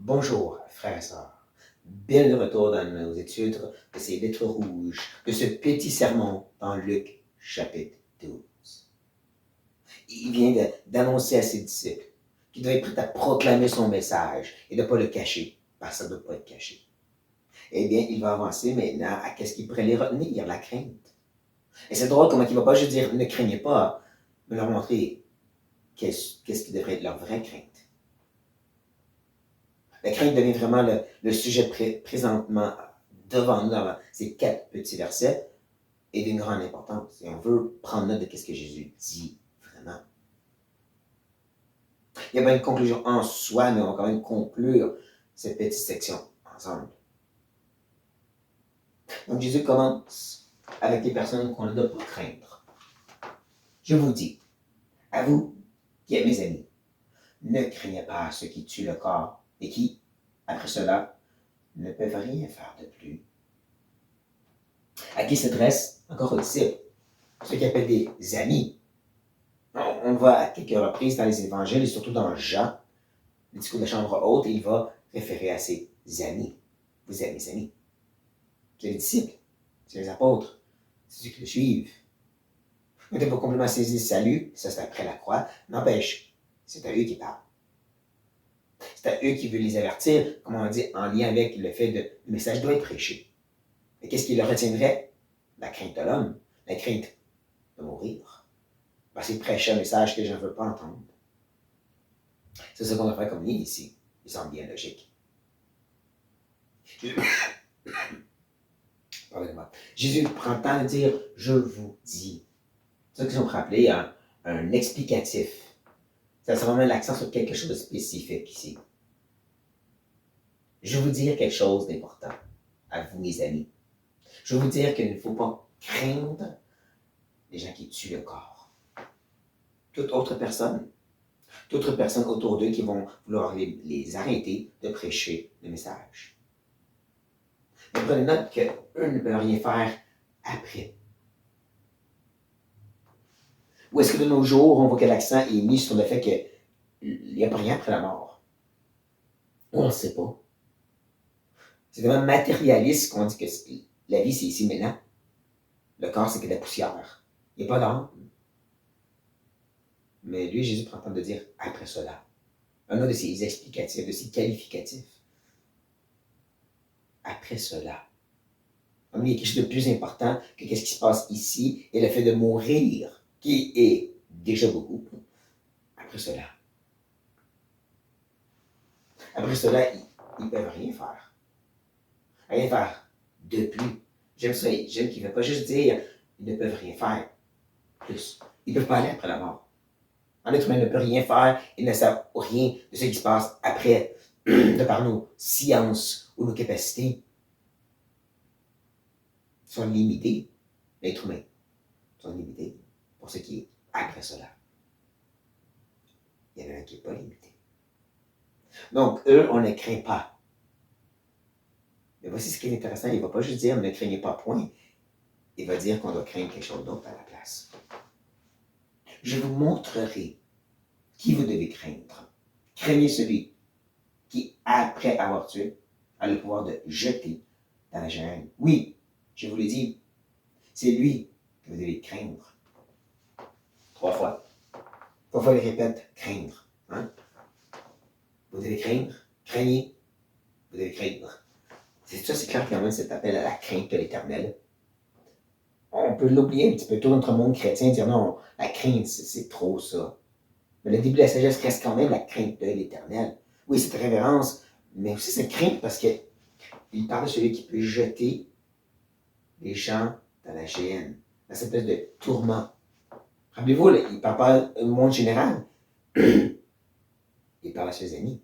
Bonjour, frères et sœurs. Bien de retour dans nos études de ces lettres rouges, de ce petit sermon dans Luc, chapitre 12. Il vient d'annoncer à ses disciples qu'il doit être prêt à proclamer son message et de ne pas le cacher, parce que ça ne doit pas être caché. Eh bien, il va avancer maintenant à qu'est-ce qui pourrait les retenir, la crainte. Et c'est drôle comment il ne va pas juste dire « ne craignez pas », mais leur montrer qu'est-ce qui devrait être leur vraie crainte. La crainte devient vraiment le sujet présentement devant nous dans ces 4 petits versets et d'une grande importance. Et on veut prendre note de ce que Jésus dit vraiment. Il n'y a pas une conclusion en soi, mais on va quand même conclure cette petite section ensemble. Donc Jésus commence avec les personnes qu'on ne doit pas craindre. Je vous dis, à vous qui êtes mes amis, ne craignez pas ceux qui tuent le corps et qui, après cela, ne peuvent rien faire de plus. À qui s'adresse encore aux disciples, ceux qui appellent des amis. On voit à quelques reprises dans les évangiles et surtout dans Jean, le discours de la chambre haute, il va référer à ses amis. Vous êtes mes amis. C'est les disciples, c'est les apôtres, c'est ceux qui le suivent. On n'était pas complètement saisi le salut, ça c'est après la croix, n'empêche, c'est à eux qui parlent. C'est à eux qui veut les avertir, comme on dit, en lien avec le fait que le message doit être prêché. Et qu'est-ce qui le retiendrait? La crainte de l'homme, la crainte de mourir. Parce qu'il prêche un message que je ne veux pas entendre. C'est ce qu'on doit faire comme ligne ici. Il semble bien logique. Pardonnez-moi. Jésus prend le temps de dire « je vous dis ». C'est ça qu'ils ont rappelé un explicatif. Ça se remet l'accent sur quelque chose de spécifique ici. Je vais vous dire quelque chose d'important à vous, mes amis. Je vais vous dire qu'il ne faut pas craindre les gens qui tuent le corps. Toute autre personne autour d'eux qui vont vouloir les arrêter de prêcher le message. Mais prenez note qu'eux ne peuvent rien faire après. Ou est-ce que de nos jours, on voit que l'accent est mis sur le fait qu'il n'y a pas rien après la mort? On ne sait pas. C'est vraiment matérialiste qu'on dit que la vie, c'est ici maintenant. Le corps, c'est que de la poussière. Il n'y a pas d'âme. Mais lui, Jésus prend le temps de dire après cela. Un autre de ses explicatifs, de ses qualificatifs. Après cela. Il y a quelque chose de plus important que ce qui se passe ici et le fait de mourir, qui est déjà beaucoup. Après cela. Après cela, ils ne peuvent rien faire. Rien faire de plus. J'aime ça, j'aime qu'il ne veut pas juste dire ils ne peuvent rien faire plus. Ils ne peuvent pas aller après la mort. Un être humain ne peut rien faire, ils ne savent rien de ce qui se passe après, de par nos sciences ou nos capacités. Ils sont limités. L'être humain sont limités pour ce qui est après cela. Il y en a un qui n'est pas limité. Donc, eux, on ne craint pas. Mais voici ce qui est intéressant, il ne va pas juste dire ne craignez pas, point. Il va dire qu'on doit craindre quelque chose d'autre à la place. Je vous montrerai qui vous devez craindre. Craignez celui qui, après avoir tué, a le pouvoir de jeter dans la géhenne. Oui, je vous l'ai dit, c'est lui que vous devez craindre. 3 fois. 3 fois, il répète, craindre. Hein? Vous devez craindre, craignez, vous devez craindre. C'est ça, c'est clair quand même cet appel à la crainte de l'Éternel. On peut l'oublier un petit peu, tout notre monde chrétien, dire non, la crainte, c'est trop ça. Mais le début de la sagesse reste quand même la crainte de l'Éternel. Oui, cette révérence, mais aussi cette crainte parce qu'il parle de celui qui peut jeter les gens dans la géhenne, dans cette espèce de tourment. Rappelez-vous, il ne parle pas au monde général. Il parle à ses amis,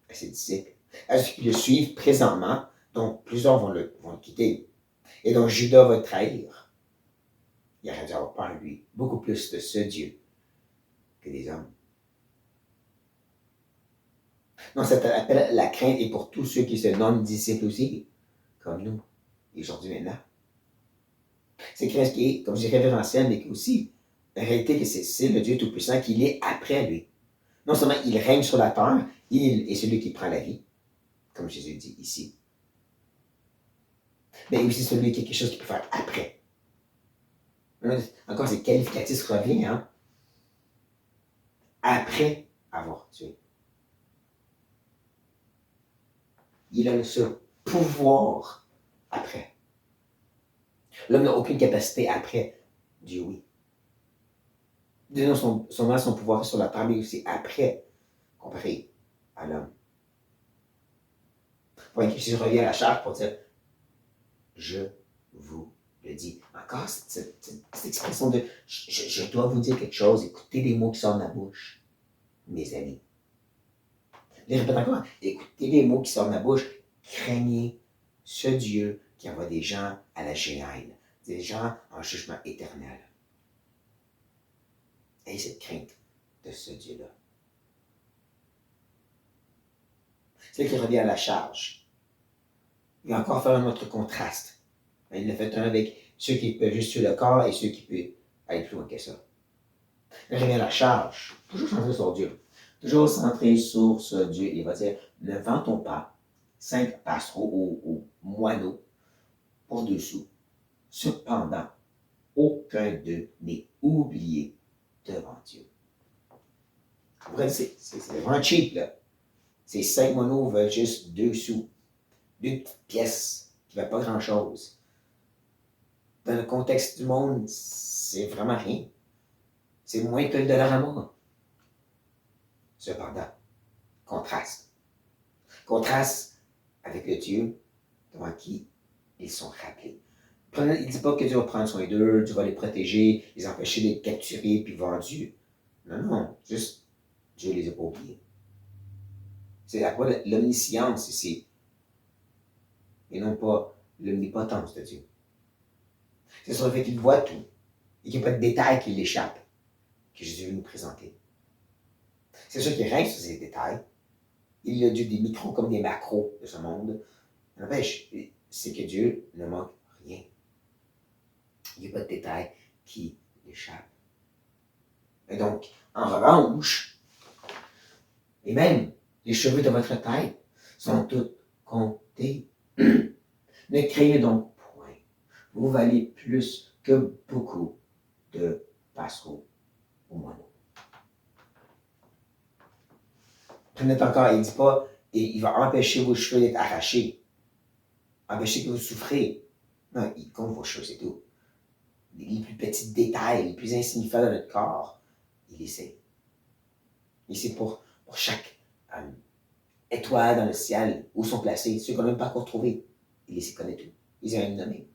à ses disciples, à ceux qui le suivent présentement, dont plusieurs vont le quitter. Et donc Judas va le trahir. Il aurait dû avoir peur, lui, beaucoup plus de ce Dieu que des hommes. Donc, cet appel à la crainte est pour tous ceux qui se nomment disciples aussi, comme nous, et aujourd'hui maintenant. C'est crainte qui est, comme je dis, révérentiel, mais qui aussi, en réalité, que c'est le Dieu Tout-Puissant qui est après lui. Non seulement il règne sur la terre, il est celui qui prend la vie, comme Jésus dit ici. Mais aussi celui qui a quelque chose qu'il peut faire après. Encore, c'est qualificatif revient, hein? Après avoir tué. Il a ce pouvoir après. L'homme n'a aucune capacité après. Dieu, oui. Dieu n'a son pouvoir sur la terre, mais aussi après, comparé à l'homme. Jésus revient à la charge pour dire je vous le dis. Encore, cette expression de je dois vous dire quelque chose, écoutez les mots qui sortent de ma bouche, mes amis. Je les répète encore, écoutez les mots qui sortent de ma bouche, craignez ce Dieu qui envoie des gens à la géhenne, des gens en jugement éternel. Ayez cette crainte de ce Dieu-là. C'est qui revient à la charge. Il va encore faire un autre contraste. Il l'a fait un avec ceux qui peuvent juste tuer le corps et ceux qui peuvent aller plus loin que ça. Il revient à la charge. Toujours centré sur Dieu. Toujours centré sur ce Dieu. Il va dire, ne vantons pas 5 passereaux ou moineaux pour 2 sous. Cependant, aucun d'eux n'est oublié devant Dieu. C'est vraiment cheap, là. Ces 5 moineaux veulent juste 2 sous. 2 petites pièces qui ne valent pas grand-chose. Dans le contexte du monde, c'est vraiment rien. C'est moins que le dollar à moi. Cependant, contraste. Contraste avec le Dieu devant qui ils sont rappelés. Il ne dit pas que Dieu va prendre soin d'eux, Dieu va les protéger, les empêcher d'être capturés puis vendus. Non, non, juste Dieu les a pas oubliés. C'est à quoi l'omniscience ici, et non pas l'omnipotence de Dieu. C'est sur le fait qu'il voit tout et qu'il n'y a pas de détails qui l'échappent que Jésus veut nous présenter. C'est sûr qu'il règne sur ces détails. Il y a Dieu des micros comme des macros de ce monde. N'empêche, c'est que Dieu ne manque rien. Il n'y a pas de détails qui l'échappent. Et donc, en revanche, et même les cheveux de votre tête sont tous comptés. Ne craignez donc point. Vous valez plus que beaucoup de passereaux ou moineaux. Prenez encore, il ne dit pas, et il va empêcher vos cheveux d'être arrachés, empêcher que vous souffrez. Non, il compte vos cheveux, c'est tout. Les plus petits détails, les plus insignifiants de notre corps, il les sait. Et c'est pour chaque étoile dans le ciel, où sont placés, ceux qu'on n'a même pas encore trouvés. Il les connaît tout. Il les a même nommés.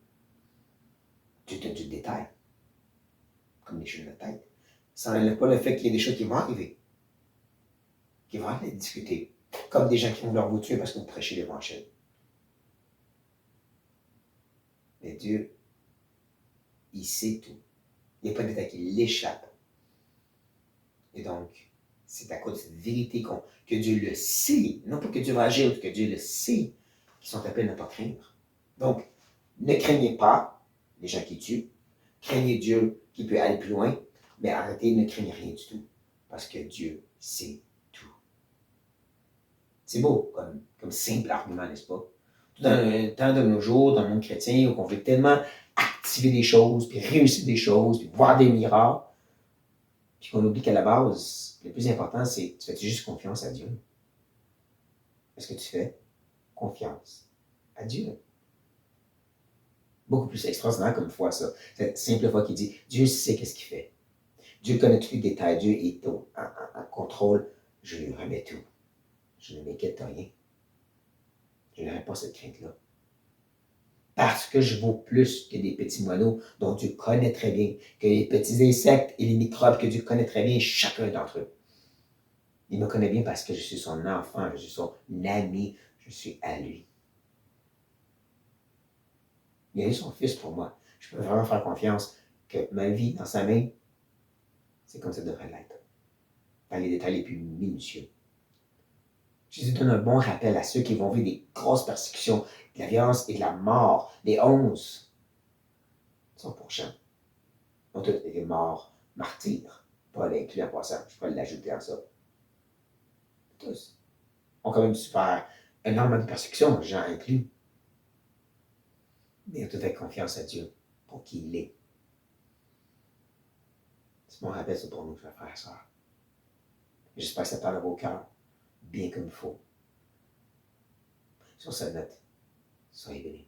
Dieu donne du détail, comme les cheveux de la tête. Ça n'enlève pas le fait qu'il y a des choses qui vont arriver, qui vont être discutées, comme des gens qui vont vouloir vous tuer parce que vous prêchez l'évangile. Mais Dieu, il sait tout. Il n'y a pas de détail qui l'échappe. Et donc, c'est à cause de cette vérité que Dieu le sait, non pas que Dieu va agir, que Dieu le sait, qu'ils sont appelés à ne pas craindre. Donc, ne craignez pas les gens qui tuent, craignez Dieu qui peut aller plus loin, mais arrêtez, ne craignez rien du tout, parce que Dieu sait tout. C'est beau comme simple argument, n'est-ce pas? Dans le temps de nos jours, dans le monde chrétien, où on veut tellement activer des choses, puis réussir des choses, puis voir des miracles, puis qu'on oublie qu'à la base, le plus important, c'est tu fais juste confiance à Dieu. Est-ce que tu fais confiance à Dieu? Beaucoup plus extraordinaire comme foi, ça. Cette simple foi qui dit, Dieu sait qu'est-ce qu'il fait. Dieu connaît tous les détails. Dieu est en contrôle. Je lui remets tout. Je ne m'inquiète de rien. Je n'aurai pas cette crainte-là. Parce que je vaux plus que des petits moineaux dont Dieu connaît très bien, que les petits insectes et les microbes que Dieu connaît très bien, chacun d'entre eux. Il me connaît bien parce que je suis son enfant, je suis son ami, je suis à lui. Il a eu son fils pour moi. Je peux vraiment faire confiance que ma vie dans sa main, c'est comme ça devrait l'être. Dans les détails les plus minutieux. Jésus donne un bon rappel à ceux qui vont vivre des grosses persécutions, de la violence et de la mort. Les 11 sont pour champ. Ont tous été morts, martyrs. Pas l'inclure en passant, je peux l'ajouter en ça. Tous ont quand même souffert énormément de persécutions, Jean inclus. Mais il a tout fait confiance à Dieu pour qui il est. C'est mon rappel, c'est pour nous, frères et sœurs. J'espère que ça parle à vos cœurs, bien comme il faut. Sur cette note, soyez bénis.